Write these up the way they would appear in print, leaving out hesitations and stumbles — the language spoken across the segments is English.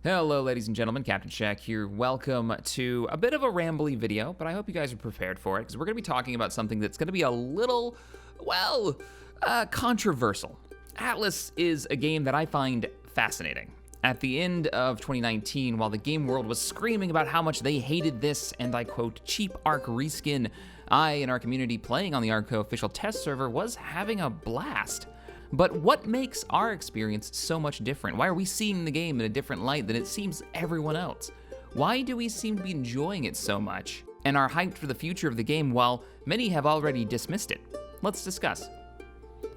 Hello, ladies and gentlemen, CaptainShack here. Welcome to a bit of a rambly video, but I hope you guys are prepared for it, because we're going to be talking about something that's going to be a little, controversial. Atlas is a game that I find fascinating. At the end of 2019, while the game world was screaming about how much they hated this, and I quote, cheap Ark reskin, I, in our community playing on the Arco official test server, was having a blast. But what makes our experience so much different? Why are we seeing the game in a different light than it seems everyone else? Why do we seem to be enjoying it so much and are hyped for the future of the game while many have already dismissed it? Let's discuss.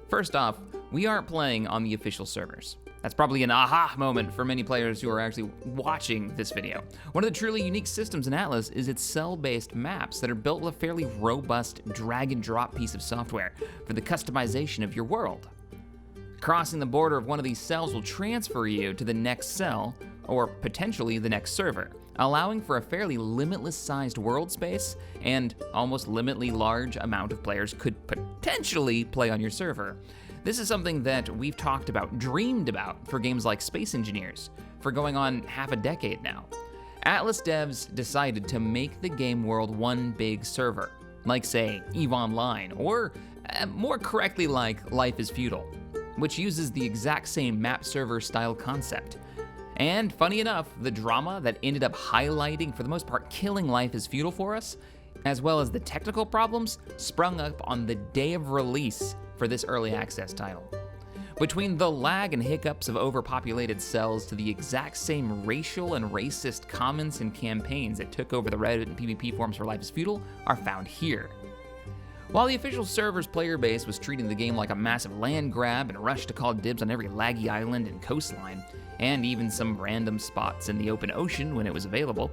First off, we aren't playing on the official servers. That's probably an aha moment for many players who are actually watching this video. One of the truly unique systems in Atlas is its cell-based maps that are built with a fairly robust drag-and-drop piece of software for the customization of your world. Crossing the border of one of these cells will transfer you to the next cell, or potentially the next server, allowing for a fairly limitless-sized world space and almost limitly large amount of players could potentially play on your server. This is something that we've talked about, dreamed about for games like Space Engineers, for going on half a decade now. Atlas devs decided to make the game world one big server, like say EVE Online, or more correctly like Life is Feudal, which uses the exact same map server style concept. And funny enough, the drama that ended up highlighting, for the most part, killing Life is Feudal for us, as well as the technical problems, sprung up on the day of release for this early access title. Between the lag and hiccups of overpopulated cells to the exact same racial and racist comments and campaigns that took over the Reddit and PvP forums for Life is Feudal are found here. While the official server's player base was treating the game like a massive land grab and rushed to call dibs on every laggy island and coastline, and even some random spots in the open ocean when it was available,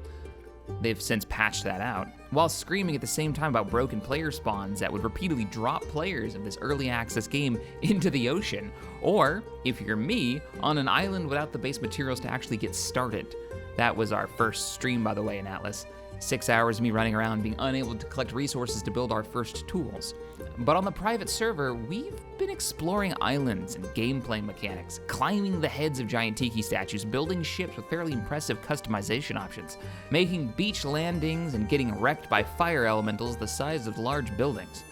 they've since patched that out, while screaming at the same time about broken player spawns that would repeatedly drop players of this early access game into the ocean, or, if you're me, on an island without the base materials to actually get started. That was our first stream, by the way, in Atlas. 6 hours of me running around being unable to collect resources to build our first tools. But on the private server, we've been exploring islands and gameplay mechanics, climbing the heads of giant tiki statues, building ships with fairly impressive customization options, making beach landings and getting wrecked by fire elementals the size of large buildings,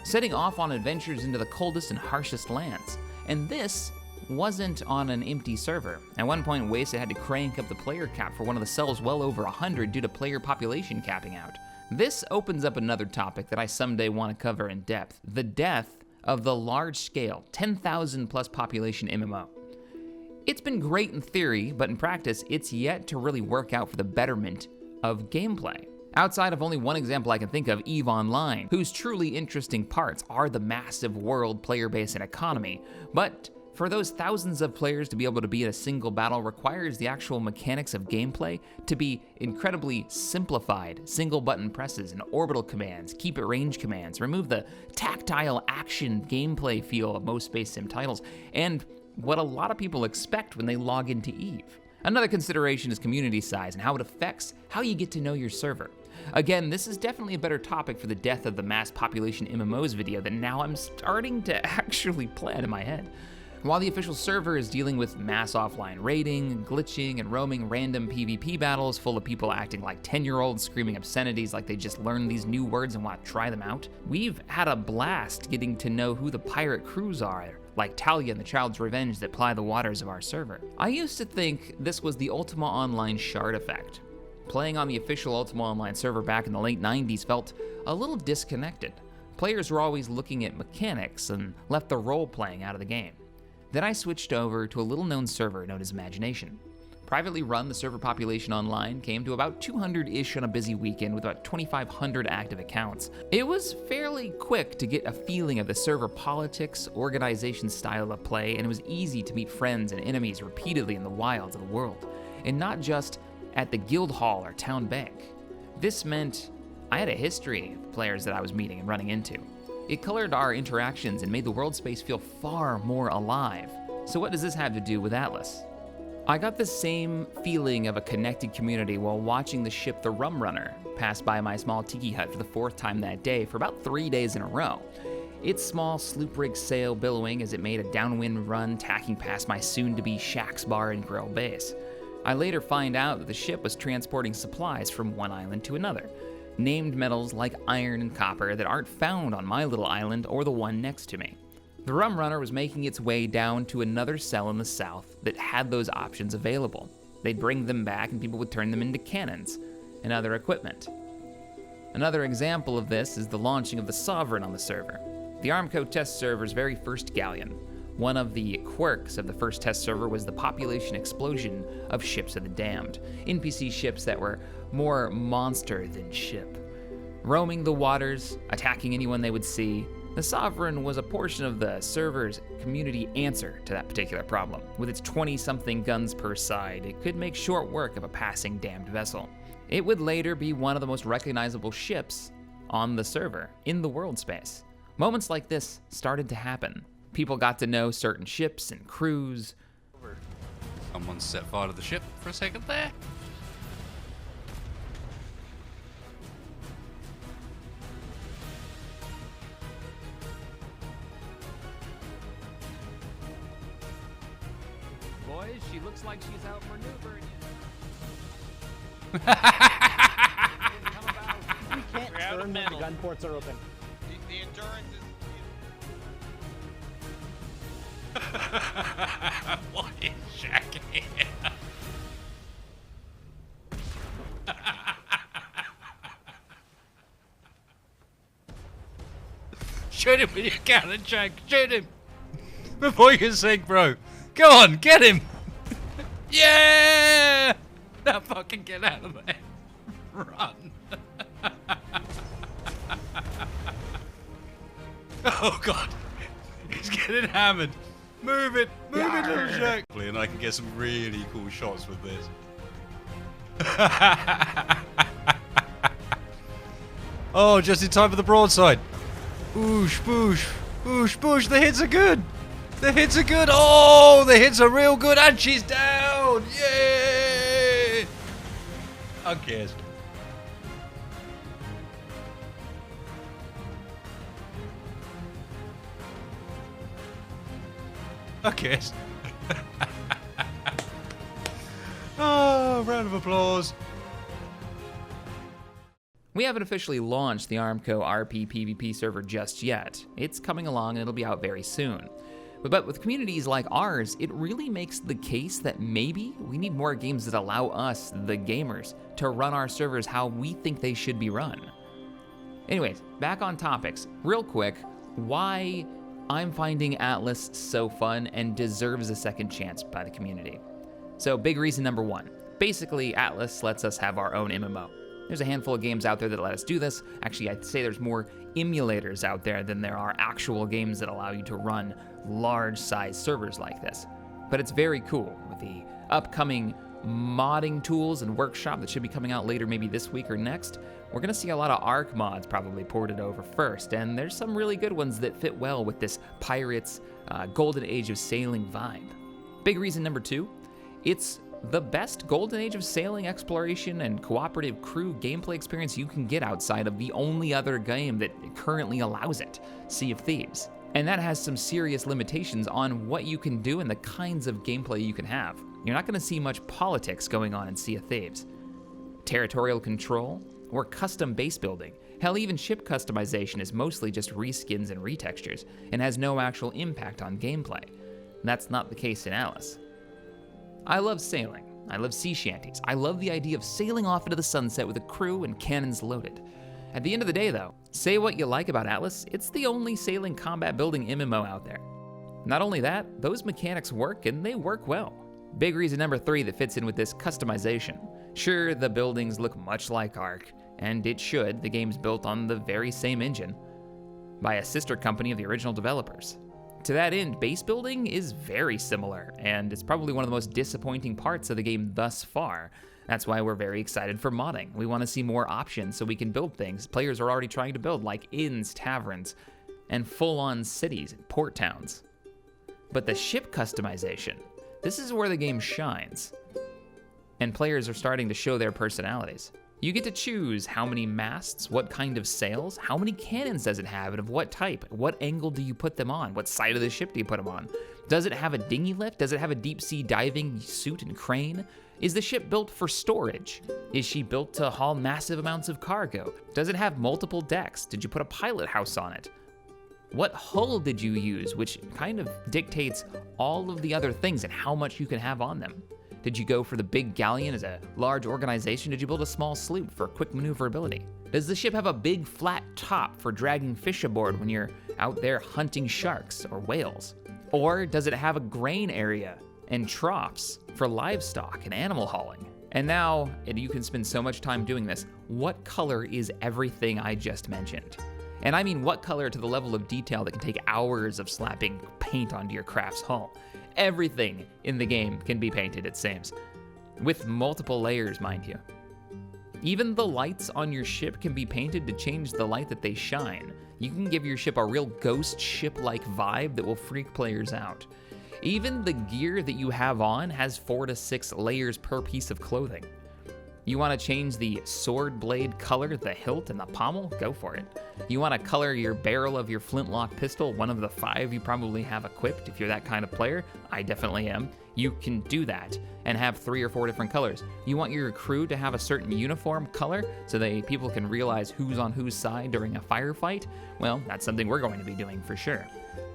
setting off on adventures into the coldest and harshest lands. And this wasn't on an empty server. At one point, Wasted had to crank up the player cap for one of the cells well over 100 due to player population capping out. This opens up another topic that I someday want to cover in depth: the death of the large-scale, 10,000 plus population MMO. It's been great in theory, but in practice, it's yet to really work out for the betterment of gameplay. Outside of only one example I can think of, EVE Online, whose truly interesting parts are the massive world player base and economy, but for those thousands of players to be able to be in a single battle requires the actual mechanics of gameplay to be incredibly simplified. Single button presses and orbital commands, keep at range commands, remove the tactile action gameplay feel of most space sim titles, and what a lot of people expect when they log into EVE. Another consideration is community size and how it affects how you get to know your server. Again, this is definitely a better topic for the death of the mass population MMOs video that now I'm starting to actually plan in my head. While the official server is dealing with mass offline raiding, glitching, and roaming random PvP battles full of people acting like 10-year-olds screaming obscenities like they just learned these new words and want to try them out, we've had a blast getting to know who the pirate crews are, like Talia and the Child's Revenge that ply the waters of our server. I used to think this was the Ultima Online shard effect. Playing on the official Ultima Online server back in the late 90s felt a little disconnected. Players were always looking at mechanics and left the role-playing out of the game. Then I switched over to a little-known server known as Imagination. Privately run, the server population online came to about 200-ish on a busy weekend with about 2,500 active accounts. It was fairly quick to get a feeling of the server politics, organization style of play, and it was easy to meet friends and enemies repeatedly in the wilds of the world, and not just at the guild hall or town bank. This meant I had a history of players that I was meeting and running into. It colored our interactions and made the world space feel far more alive. So what does this have to do with Atlas? I got the same feeling of a connected community while watching the ship the Rum Runner pass by my small tiki hut for the 4th time that day for about 3 days in a row. Its small sloop rig sail billowing as it made a downwind run tacking past my soon-to-be Shack's Bar and Grill base. I later find out that the ship was transporting supplies from one island to another, named metals like iron and copper that aren't found on my little island or the one next to me. The Rum Runner was making its way down to another cell in the south that had those options available. They'd bring them back and people would turn them into cannons and other equipment. Another example of this is the launching of the Sovereign on the server, the Armco test server's very first galleon. One of the quirks of the first test server was the population explosion of ships of the damned, NPC ships that were more monster than ship. Roaming the waters, attacking anyone they would see, the Sovereign was a portion of the server's community answer to that particular problem. With its 20-something guns per side, it could make short work of a passing damned vessel. It would later be one of the most recognizable ships on the server, in the world space. Moments like this started to happen. People got to know certain ships and crews. Someone set fire to the ship for a second there. Boys, she looks like she's out maneuvering you. We can't turn when the gun ports are open. The endurance is... What is Shack here? Shoot him with your cannon, Shack. Shoot him. Before you sink, bro. Go on, get him. Yeah! Now fucking get out of there. Run. Oh god. He's getting hammered. Move it, little Shack. And I can get some really cool shots with this. Oh, just in time for the broadside. Boosh, boosh, boosh, boosh. The hits are good. The hits are good. Oh, the hits are real good. And she's down. Yay! Who cares? Who cares? Oh, round of applause. We haven't officially launched the Armco RP PvP server just yet. It's coming along and it'll be out very soon. But with communities like ours, it really makes the case that maybe we need more games that allow us, the gamers, to run our servers how we think they should be run. Anyways, back on topics. Real quick, why I'm finding Atlas so fun and deserves a second chance by the community. So big reason number one, basically Atlas lets us have our own MMO. There's a handful of games out there that let us do this. Actually, I'd say there's more emulators out there than there are actual games that allow you to run large-size servers like this. But it's very cool with the upcoming modding tools and workshop that should be coming out later, maybe this week or next. We're gonna see a lot of Ark mods probably ported over first, and there's some really good ones that fit well with this Pirates Golden Age of Sailing vibe. Big reason number two, it's the best Golden Age of Sailing exploration and cooperative crew gameplay experience you can get outside of the only other game that currently allows it, Sea of Thieves. And that has some serious limitations on what you can do and the kinds of gameplay you can have. You're not gonna see much politics going on in Sea of Thieves. Territorial control, or custom base building. Hell, even ship customization is mostly just reskins and retextures, and has no actual impact on gameplay. That's not the case in Atlas. I love sailing. I love sea shanties. I love the idea of sailing off into the sunset with a crew and cannons loaded. At the end of the day though, say what you like about Atlas, it's the only sailing combat building MMO out there. Not only that, those mechanics work and they work well. Big reason number three that fits in with this customization. Sure, the buildings look much like Ark, and it should. The game's built on the very same engine by a sister company of the original developers. To that end, base building is very similar, and it's probably one of the most disappointing parts of the game thus far. That's why we're very excited for modding. We want to see more options so we can build things players are already trying to build, like inns, taverns, and full-on cities and port towns. But the ship customization, this is where the game shines, and players are starting to show their personalities. You get to choose how many masts, what kind of sails, how many cannons does it have, and of what type, what angle do you put them on, what side of the ship do you put them on? Does it have a dinghy lift? Does it have a deep sea diving suit and crane? Is the ship built for storage? Is she built to haul massive amounts of cargo? Does it have multiple decks? Did you put a pilot house on it? What hull did you use, which kind of dictates all of the other things and how much you can have on them? Did you go for the big galleon as a large organization? Did you build a small sloop for quick maneuverability? Does the ship have a big flat top for dragging fish aboard when you're out there hunting sharks or whales? Or does it have a grain area and troughs for livestock and animal hauling? And now, and you can spend so much time doing this, what color is everything I just mentioned? And I mean what color to the level of detail that can take hours of slapping paint onto your craft's hull. Everything in the game can be painted, it seems, with multiple layers, mind you. Even the lights on your ship can be painted to change the light that they shine. You can give your ship a real ghost ship-like vibe that will freak players out. Even the gear that you have on has 4 to 6 layers per piece of clothing. You want to change the sword blade color, the hilt, and the pommel? Go for it. You want to color your barrel of your flintlock pistol, one of the 5 you probably have equipped if you're that kind of player? I definitely am. You can do that and have 3 or 4 different colors. You want your crew to have a certain uniform color so that people can realize who's on whose side during a firefight? Well, that's something we're going to be doing for sure.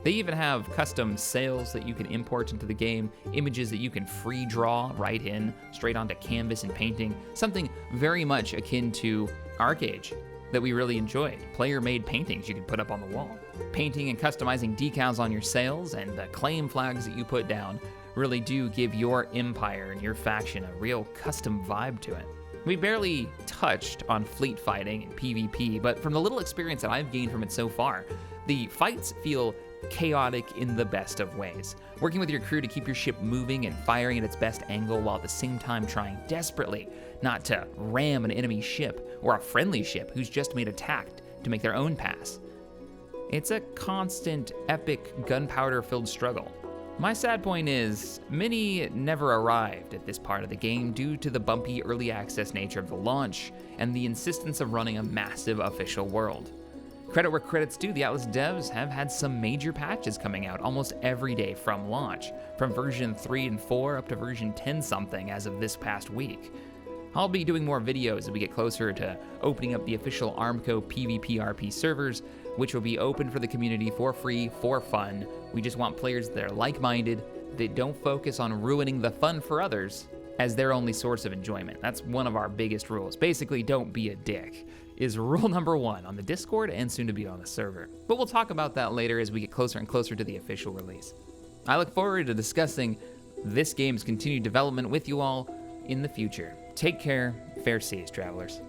They even have custom sails that you can import into the game, images that you can free draw right in, straight onto canvas and painting, something very much akin to Arc Age that we really enjoyed. Player-made paintings you can put up on the wall. Painting and customizing decals on your sails and the claim flags that you put down really do give your empire and your faction a real custom vibe to it. We barely touched on fleet fighting and PvP, but from the little experience that I've gained from it so far, the fights feel chaotic in the best of ways. Working with your crew to keep your ship moving and firing at its best angle while at the same time trying desperately not to ram an enemy ship or a friendly ship who's just made attack to make their own pass. It's a constant, epic, gunpowder-filled struggle. My sad point is, many never arrived at this part of the game due to the bumpy early access nature of the launch and the insistence of running a massive official world. Credit where credit's due, the Atlas devs have had some major patches coming out almost every day from launch, from version 3 and 4 up to version 10-something as of this past week. I'll be doing more videos as we get closer to opening up the official Armco PvP-RP servers, which will be open for the community for free, for fun. We just want players that are like-minded, that don't focus on ruining the fun for others as their only source of enjoyment. That's one of our biggest rules. Basically, don't be a dick is rule number 1 on the Discord and soon to be on the server. But we'll talk about that later as we get closer and closer to the official release. I look forward to discussing this game's continued development with you all in the future. Take care, fair seas, travelers.